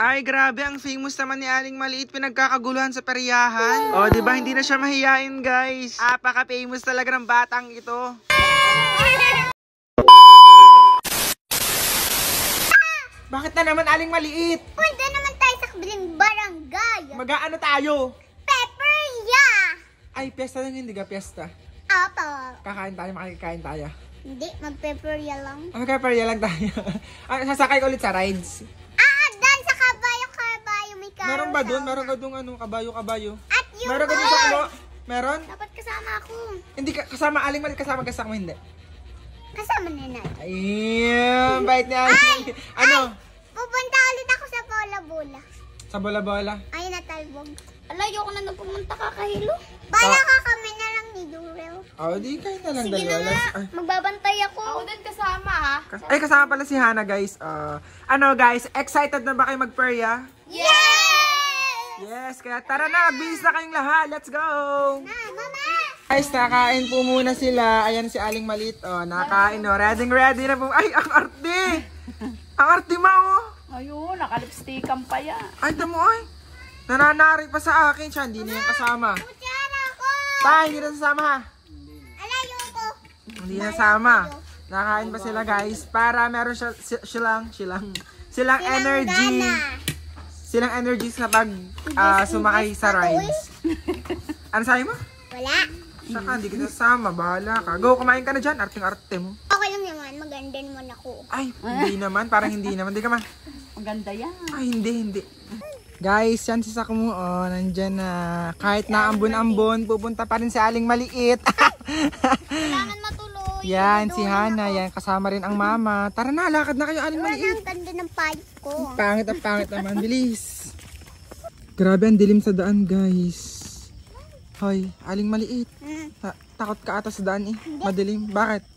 Ay, grabe, ang famous naman ni Aling Maliit, pinagkakaguluhan sa peryahan. O, diba, hindi na siya mahiyain, guys. Apaka-famous talaga ng batang ito. Bakit na naman, Aling Maliit? Punta naman tayo sa kabilang barangay. Mag-aano tayo? Pepperya! Ay, piyesta lang, hindi ka piyesta. Apo. Kakain tayo, makikain tayo. Hindi, mag-pepperya lang. Magkaperya lang tayo. Sasakay ka ulit sa rides. Dan sa kabayo-kabayo may carousel. Meron ba doon? Meron ka doon kabayo-kabayo? At yung Meron ka doon sa kulo? Meron? dapat kasama ako. Hindi ka kasama, Aling Maliit, kasama hindi. Kasama na natin. Ayun, bait ni Aling Maliit. Ano? Pupunta ulit ako sa bola-bola. Sa bola-bola? Ay, natalbog. Alayo ko na nung pumunta kakahilo. Bala ka kami na lang ni Durel. Oh, di kayo na lang Sige na dalawa. nga, magbabantay ako. Ako din kasama ha. Ay, kasama pala si Hana, guys. Ano, guys? Excited na ba kayo magperya? Yes! Yes, kaya tara na. Magbihis na kayong lahat. Let's go! Mama! Guys, nakain po muna sila. Ayan si Aling Maliit. Oh, nakain. Oh. Ready na po. Ay, ang arte! Ang arte mo, oh. Ayun, nakalipstickan pa yan. Ay, tamo, ay. Nananari pa sa akin siya. Hindi na yan kasama. Kutsara ko! Tay, hindi na sasama, ha? Alayo ko. Hindi na sama. Nakain pa sila, guys. Para meron silang energy. Silang energy sa pag sumakay sa rides. Ano sabi mo? Wala. Saka, hindi kita sasama. Bahala ka. Go, kumain ka na dyan. Arting-arte mo. Okay lang naman, maganda naman ako. Ay, hindi naman. Parang hindi naman. Hindi ka man. Maganda yan. Ay, hindi. Guys, yan si Sakmo. Oh, nandyan na. Kahit na ambon-ambon, pupunta pa rin si Aling Maliit. Kailangan matuloy. Yan, si Hana. Yan, kasama rin ang mama. Tara na, lakad na kayo, Aling Maliit. Ang ganda ng pipe ko. Pangit naman. Bilis. Grabe, ang dilim sa daan, guys. Hoy, Aling Maliit. Takot ka ata sa daan eh. Madilim. Bakit?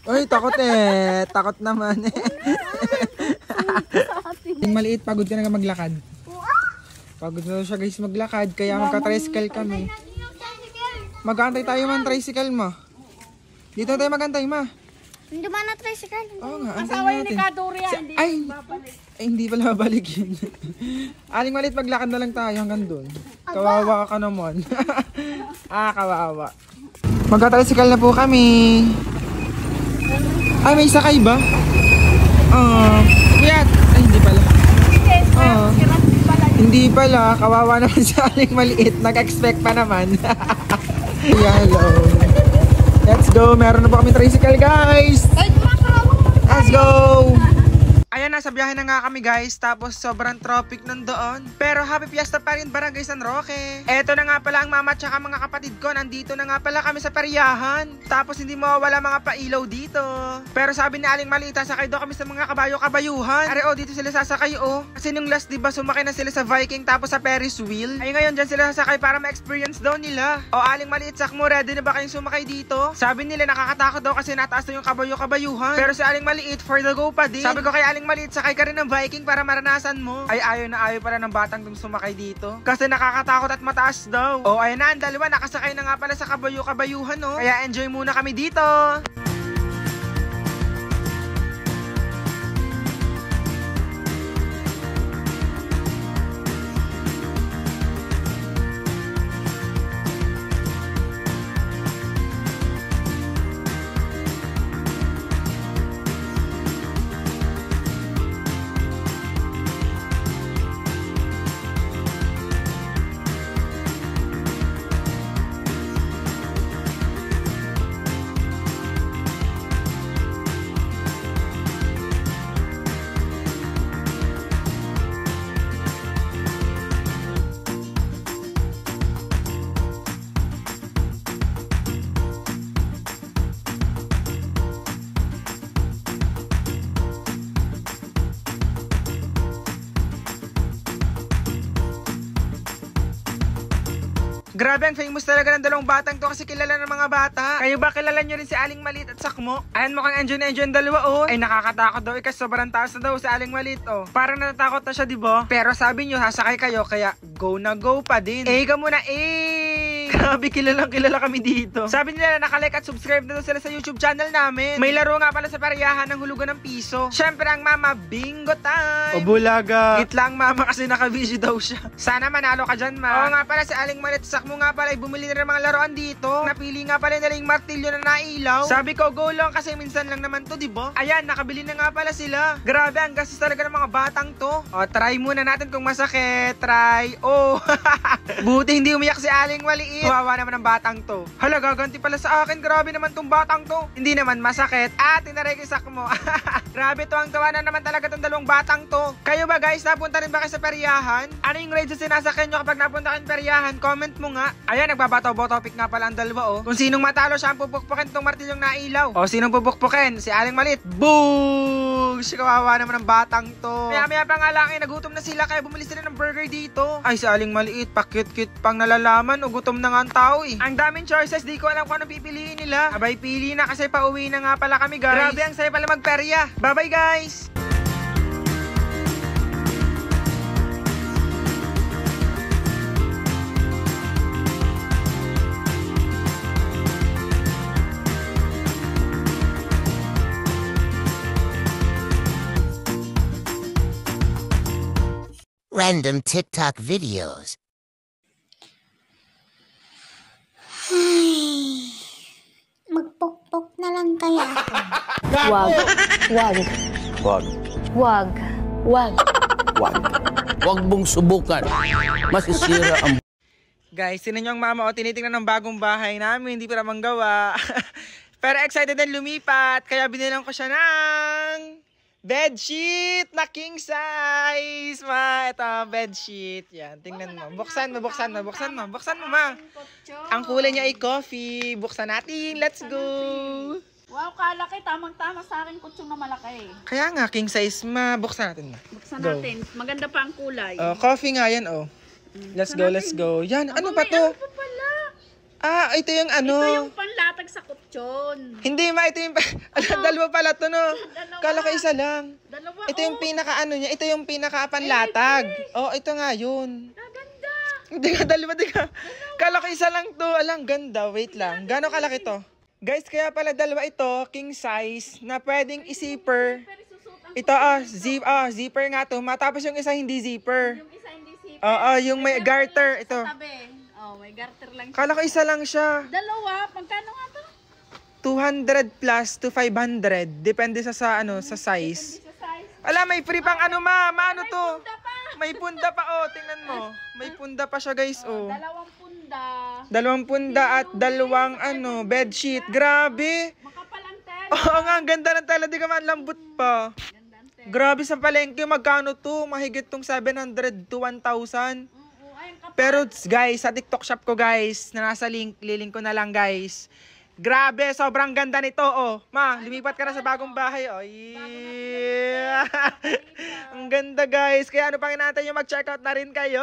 Uy, takot eh. Takot naman eh. Aling Maliit, pagod ka na maglakad. Pagod na siya, guys, maglakad. Kaya magka-tricycle kami. Mag-aantay tayo man tricycle mo. Dito tayo mag-antay, ma. Hindi ba na tricycle? Oo nga, antay Asawa yun ni natin. Kadoria. Hindi Ay, babalik. hindi pala babalik yun. Aling Maliit, maglakad na lang tayo hanggang doon. Kawawa ka naman. Kawawa. Magka-tricycle na po kami. Ay, may sakay ba? Kuyat. Ay, hindi pala. Hindi pala. Kawawa naman si Aling Maliit. Nag-expect pa naman. Hello. Let's go. Meron na po kami tricycle, guys. Let's go. Ayan, nasa biyahe na nga kami, guys. Tapos sobrang traffic nandoon. Pero happy fiesta pa rin, Barangay San Roque. Eto na nga pala ang mama at saka mga kapatid ko. Nandito na nga pala kami sa peryahan. Tapos hindi mawawala mga pailaw dito. Pero sabi ni Aling Maliit, sakay daw kami sa mga kabayo-kabayuhan. Are, dito sila sasakay, Kasi nung last, diba, sumakay na sila sa Viking tapos sa Ferris wheel. Ay, ngayon dyan sila sasakay para ma-experience daw nila. Aling Maliit, Sakmo, ready na ba kayong sumakay dito? Sabi nila nakakatakot daw kasi nataas na yung kabayo-kabayuhan. Pero si Aling Maliit, for the go pa din. Sabi ko kay Aling Maliit, sakay ka rin ng Viking para maranasan mo. Ay, ayaw pala ng batang dun sumakay dito. Kasi nakakatakot at mataas daw. Ayun na, ang dalawa, nakasakay na nga pala sa kabayo-kabayuhan, Kaya enjoy muna kami dito. Grabe, ang famous talaga ng dalawang batang to kasi kilala ng mga bata. Kayo ba kilala nyo rin si Aling Maliit at Sakmo? Ayan, mukhang enjoy na enjoy ang dalawa, Ay, nakakatakot daw kasi sobrang taas na daw si Aling Maliit, Parang natatakot na siya, diba? Pero sabi nyo, sasakay kayo, kaya go na go pa din. Ka muna, Grabe, kilala kami dito. Sabi nila na nakalike at subscribe na sila sa YouTube channel namin. May laro nga pala sa peryahan ng hulugan ng piso. Syempre ang mama, bingo time. O bulaga. Hit lang mama kasi naka-busy daw siya. Sana manalo ka dyan, ma. Oo nga pala, si Aling Malit Sakmo nga pala ay bumili na ng mga laruan dito. Napili nga pala nila yung martilyo na nailaw. Sabi ko, go lang kasi minsan lang naman to, diba? Ayan, nakabili na nga pala sila. Grabe, ang gastos talaga ng mga batang to. O, try muna natin kung masakit. Try. Oh. Buti hindi umiyak si Aling Maliit. Kawawa naman ang batang to. Hala, gaganti pala sa akin. Grabe naman tong batang to. Hindi naman masakit. Tinaray ko yung sakmo. Grabe to, ang tawa na naman talaga tong dalawang batang to. Kayo ba guys, napunta rin ba kayo sa peryahan? Ano yung ride sa sinasakyan nyo kapag napunta kayong peryahan? Comment mo nga. Ayan, nagbabataw-baw topic nga pala ang dalawa, oh. Kung sinong matalo siya ang pupukpukin tong martilyong nailaw. O, sinong pupukpukin? Si Aling Maliit. Boom! Kawawa naman ang batang to. Maya pa nga lang, nagutom na sila kaya bumili sila ng burger dito. Ay, si Aling Maliit, pa-cute-cute pang nalalaman o gutom na nga ang tao eh. Ang daming choices, di ko alam kung ano pipiliin nila. Abay, pili na kasi pauwi na nga pala kami guys. Grabe, ang saya pala magperya. Bye-bye guys! Random TikTok videos. Magpokpok na lang kaya ako. Wag. Wag. Wag. Wag. Wag. Wag. Wag mong subukan. Masisira ang... Guys, sino nyo ang mama o tinitingnan ng bagong bahay namin, hindi pa naman gawa. Pero excited din lumipat, kaya binilang ko siya ng bedsheet na king size, ma. Ito, bedsheet. Yan, tingnan mo. Buksan mo, ma. Ang kulay niya ay coffee. Buksan natin. Let's go. Wow, kalaki. Tamang-tama sa akin kutsong na malaki. Kaya nga, king size, ma. Buksan natin, ma. Buksan natin. Maganda pa ang kulay. Coffee nga yan, oh. Let's go. Yan, ano pa to? Ano pa pala? Ito yung ano. Ito yung panlatag sa kutsyon. Hindi, ma. Ito yung... Dalawa pala to, no? Kala ko isa lang. Dalawa, Ito yung pinaka-ano niya. Ito yung pinaka-panlatag. Oh, ito nga yun. Ganda. Hindi ka, dalawa. Kala ko isa lang to. Alang, ganda. Wait lang. Gano'ng kalaki to? Guys, kaya pala dalawa ito, king size, na pwedeng i-zipper. Ito, zipper nga to. Matapos yung isa hindi zipper. Yung isa hindi zipper. Yung may garter. Ito. Sa tabi. May garter lang siya. Kala ko isa lang siya. Dalawa. Pagkano nga to? 200 plus to 500. Depende sa size. Depende sa size. Ala, may free pang ano, ma. Ano to? Punda pa. May punda pa, oh. Tingnan mo. May punda pa siya, guys, oh. 2 punda. 2 punda at 2 bedsheet. Grabe. Makapal ang tela. Oo nga, ang ganda ng tela. Di ka man lambot pa. Ganda ang tela. Grabe sa palengke. Magkano to? Mahigit tong 700 to 1,000. Pero guys, sa TikTok shop ko guys, na nasa link, lilink ko na lang guys. Grabe, sobrang ganda nito, oh. Ma, lumipat ka na sa bagong bahay, oh. Yeah. Ang ganda guys. Kaya ano pang inaantay nyo, mag-check out na rin kayo.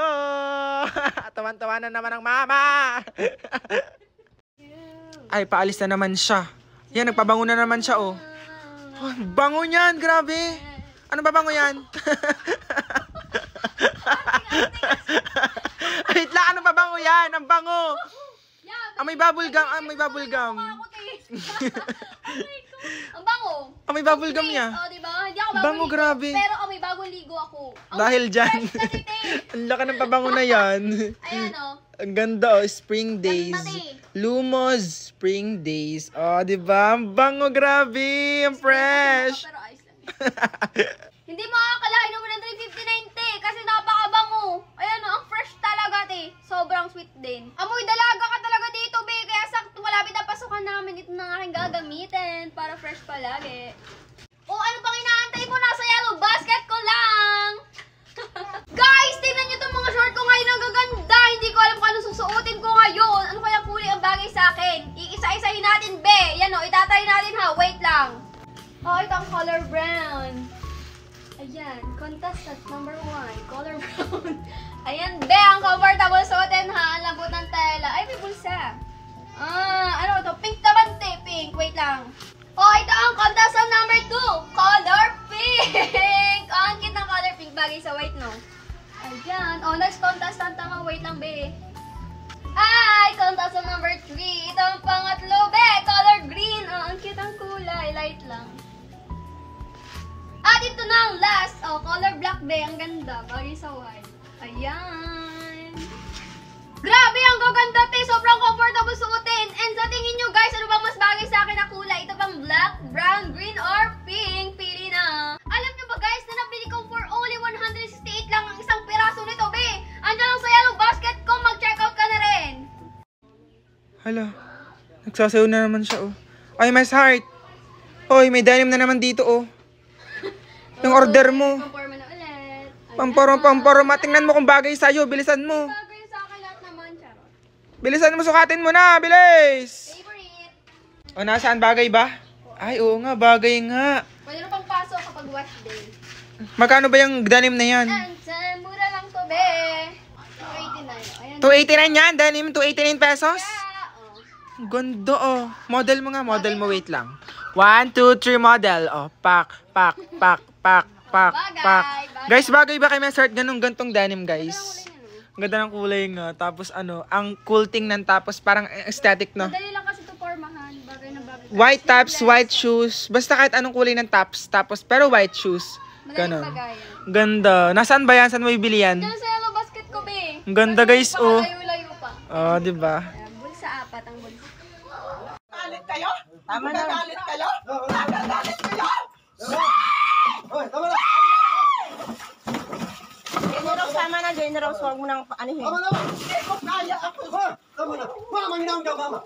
Tawan-tawa na naman ang mama. Ay, paalis na naman siya. Yan, nagpabango na naman siya, oh. Oh, bango niyan, grabe. Ano ba bango yan? Wait lang, ano ba bango yan? Ang bango. May bubble gum. May bubble gum. Ang bango. May bubble gum niya. Diba? Hindi ako Bango, ligo, grabe. Pero may bagong ligo ako. Dahil dyan. Ang laki ng pabango na yan. Ayan, oh. Ang ganda, oh. Spring days. Mati. Lumos Spring days. Oh, diba? Ang bango, grabe. Ang fresh. Pero ayos lang. Hindi mo akalain mo ng 359 te kasi napakabango. Ayan o, ang fresh talaga te. Sobrang sweet din. Amoy dalaga ka talaga dito be. Kaya sakto malapit na pasukan namin. Ito na aking gagamitin para fresh palagi. O ano pang inaantay mo? Nasa yellow basket ko lang. Guys, tingnan nyo itong mga short ko ngayon. Ang gaganda. Hindi ko alam kung ano susuotin ko ngayon. Ano kaya kulay ang bagay sa akin? Iisa-isahin natin be. Yan o, itatry natin ha. Wait lang. Oh, ito ang color brown. Ayan, contestant number 1, color brown. Ayan, be, ang comfortable suotin ha. Ang lambot ng tela. Ay, may bulsa. Ano to? Pink naman, te. Pink. Wait lang. Oh, ito ang contestant number 2, color pink. Ang cute ng color pink. Bagay sa white, no? Ayan. Oh, next contestant naman. Wait lang, be. Ay, contestant number 3. Ito ang pangatlo, be. Color green. Oh, ang cute ang kulay. Light lang. At ito na ang last. Oh, color black, be. Ang ganda. Bagay sa white. Ayan. Grabe, ang gaganda, te. Sobrang comfortable suotin. And sa tingin nyo, guys, ano bang mas bagay sa akin na kulay? Ito bang black, brown, green, or pink? Pili na. Alam nyo ba, guys, na nabili ko for only 168 lang ang isang piraso nito, be. Andiyan lang sa yellow basket ko. Mag-check out ka na rin. Hala, nagsasayaw na naman siya, oh. Ay, Miss Heart. Hoy, may denim na naman dito, oh. Yung order mo. Pamporo na ulit. Pamporo. Tingnan mo kung bagay sa'yo. Bilisan mo. Bagay sa akin lahat naman, charot. Bilisan mo, sukatin mo na. Bilis. Favorite. O, nasaan bagay ba? Ay, oo nga, bagay nga. Pwede na pang pasok kapag wash day. Magkano ba yung denim na yan? And mura lang to, be. 289. Ayan. 289 yan, denim, 289 pesos? Yeah, oh. Ang ganda, oh. Model mo nga, model mo, wait lang. 1, 2, 3, model. Oh, pak. Bagay. Guys, bagay ba kay Miss Heart gantong denim, guys? Ang ganda ng kulay nga. Tapos ano, ang cool tingnan, tapos parang aesthetic, no? Madali lang kasi ito formahan. Bagay na bagay. White tops, white shoes. Basta kahit anong kulay ng tops. Tapos, pero white shoes. Madaling Ganon. bagayan. Ganda. Nasaan ba yan? Saan mo ibili yan? Diyan sa yellow basket ko, be. Ang ganda, guys, oh. Layo-layo pa. Oh, di ba? Ayan, bulsa 4 ang bulsa. General, sama na, General. Huwag mo nang paanihin. Tama na. Kaya ako. Tama na. Mama, ginaw daw, mama.